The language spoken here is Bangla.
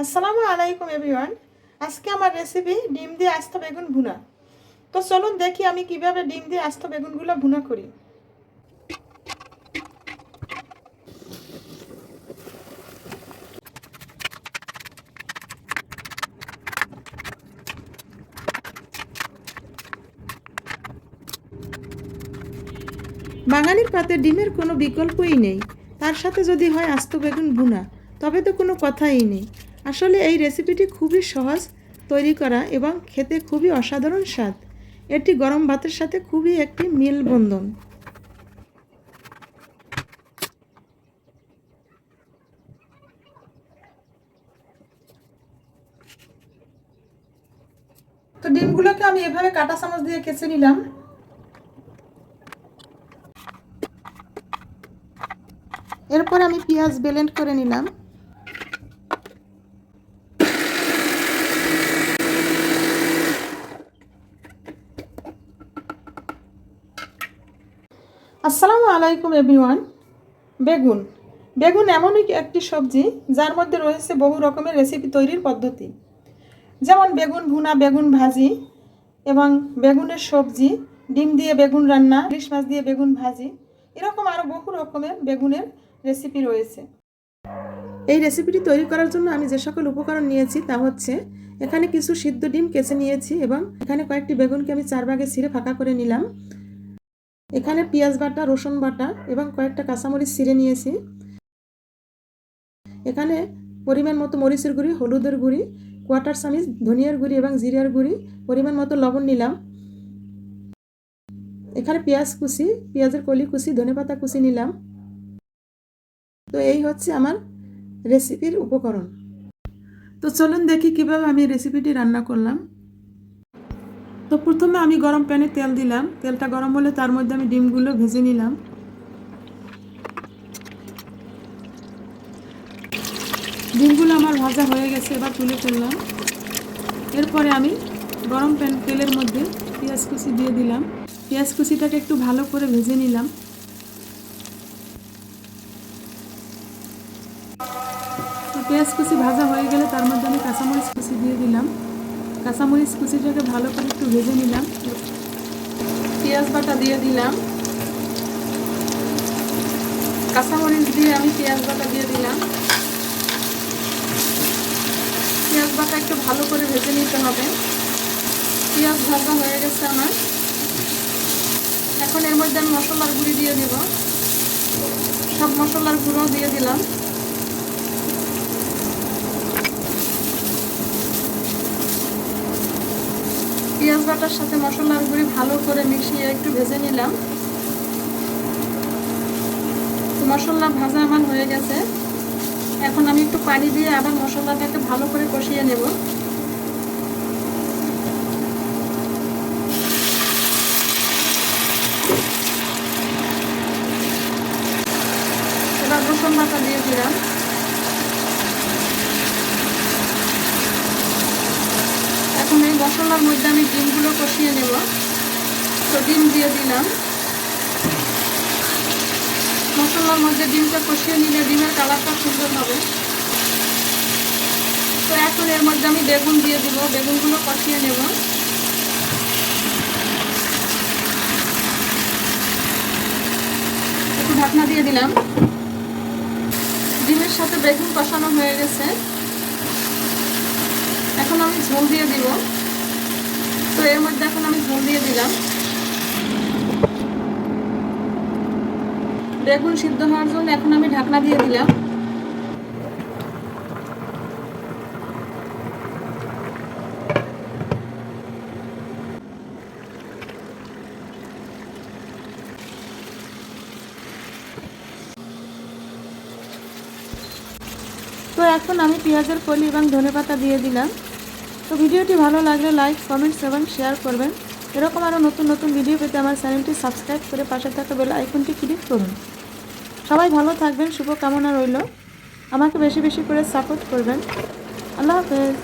আসসালামু আলাইকুম এভরিওয়ান। আজকে আমার রেসিপি ডিম দিয়ে আস্ত বেগুন ভুনা। তো চলুন দেখি আমি কিভাবে ডিম দিয়ে আস্ত বেগুনগুলো ভুনা করি। বাঙালির পাতে ডিমের কোনো বিকল্পই নেই, তার সাথে যদি হয় আস্ত বেগুন ভুনা, তবে তো কোনো কথাই নেই। আসলে এই রেসিপিটি খুবই সহজ তৈরি করা এবং খেতে খুবই অসাধারণ স্বাদ। এটি গরম ভাতের সাথে খুবই একটি মেলবন্ধন। তো ডিমগুলোকে আমি এভাবে কাঁটা চামচ দিয়ে কেচে নিলাম। এরপর আমি পেঁয়াজ ব্লেন্ড করে নিলাম। আসসালামু আলাইকুম এভরিওয়ান। বেগুন বেগুন এমনই একটি সবজি যার মধ্যে রয়েছে বহু রকমের রেসিপি তৈরির পদ্ধতি, যেমন বেগুন ভুনা, বেগুন ভাজি এবং বেগুনের সবজি, ডিম দিয়ে বেগুন রান্না, ইলিশ মাছ দিয়ে বেগুন ভাজি, এরকম আরও বহু রকমের বেগুনের রেসিপি রয়েছে। এই রেসিপিটি তৈরি করার জন্য আমি যে সকল উপকরণ নিয়েছি তা হচ্ছে, এখানে কিছু সিদ্ধ ডিম কেচে নিয়েছি এবং এখানে কয়েকটি বেগুনকে আমি 4 ভাগে ছিঁড়ে ফাঁকা করে নিলাম। এখানে পেঁয়াজ বাটা, রসুন বাটা এবং কয়েকটা কাঁচামরিচ ছিঁড়ে নিয়েছি। এখানে পরিমাণ মতো মরিচের গুঁড়ি, হলুদের গুঁড়ি, কোয়াটার চামচ ধনিয়ার গুঁড়ি এবং জিরার গুঁড়ি, পরিমাণ মতো লবণ নিলাম। এখানে পেঁয়াজ কুচি, পেঁয়াজের কলি কুচি, ধনেপাতা কুচি নিলাম। তো এই হচ্ছে আমার রেসিপির উপকরণ। তো চলুন দেখি কিভাবে আমি রেসিপিটি রান্না করলাম। তো প্রথমে আমি গরম প্যানে তেল দিলাম। তেলটা গরম হলে তার মধ্যে আমি ডিমগুলো ভেজে নিলাম। ডিমগুলো আমার ভাজা হয়ে গেছে, এবার তুলে ফেললাম। এরপরে আমি গরম তেলের মধ্যে পেঁয়াজ কুচি দিয়ে দিলাম। পেঁয়াজ কুচিটাকে একটু ভালো করে ভেজে নিলাম। তো পেঁয়াজ কুচি ভাজা হয়ে গেলে তার মধ্যে আমি কাঁচামরিচ কুচি দিয়ে দিলাম। কাঁচামরিচ কুচিটাকে ভালো করে একটু ভেজে নিলাম। পেঁয়াজ বাটা দিয়ে দিলাম। কাঁচামরিচ দিয়ে আমি পেঁয়াজ বাটা দিয়ে দিলাম। পেঁয়াজ বাটা একটু ভালো করে ভেজে নিতে হবে। পেঁয়াজ ভাজা হয়ে গেছে আমার। এখন এর মধ্যে আমি মশলার গুঁড়ি দিয়ে দেব। সব মশলার গুঁড়ো দিয়ে দিলাম। পেঁয়াজ বাটার সাথে মশলার গুঁড়ি ভালো করে মিশিয়ে একটু ভেজে নিলাম। তো মশলা ভাজা আমার হয়ে গেছে। এখন আমি একটু পানি দিয়ে আবার মশলাটাকে ভালো করে কষিয়ে নেব। এবার রসুন বাটা দিয়ে দিলাম। এখন এই মশলার মধ্যে আমি ডিমগুলো কষিয়ে নেব। তো ডিম দিয়ে দিলাম। মশলার মধ্যে ডিমটা কষিয়ে নিলে ডিমের কালারটা সুন্দর হবে। তো এখন এর মধ্যে আমি বেগুন দিয়ে দিব। বেগুনগুলো কষিয়ে নেব। একটু ঢাকনা দিয়ে দিলাম। ডিমের সাথে বেগুন কষানো হয়ে গেছে। এখন আমি ঝোল দিয়ে দিব। তো এর মধ্যে এখন আমি ঝোল দিয়ে দিলাম। বেগুন সিদ্ধ হওয়ার জন্য এখন আমি ঢাকনা দিয়ে দিলাম। তো এখন আমি পেঁয়াজের কলি এবং ধনেপাতা দিয়ে দিলাম। তো ভিডিওটি ভালো লাগলে লাইক, কমেন্টস এবং শেয়ার করবেন। এরকম আরও নতুন নতুন ভিডিও পেতে আমার চ্যানেলটি সাবস্ক্রাইব করে পাশে থাকা বেল আইকনটি ক্লিক করুন। সবাই ভালো থাকবেন, শুভকামনা রইল। আমাকে বেশি বেশি করে সাপোর্ট করবেন। আল্লাহ হাফেজ।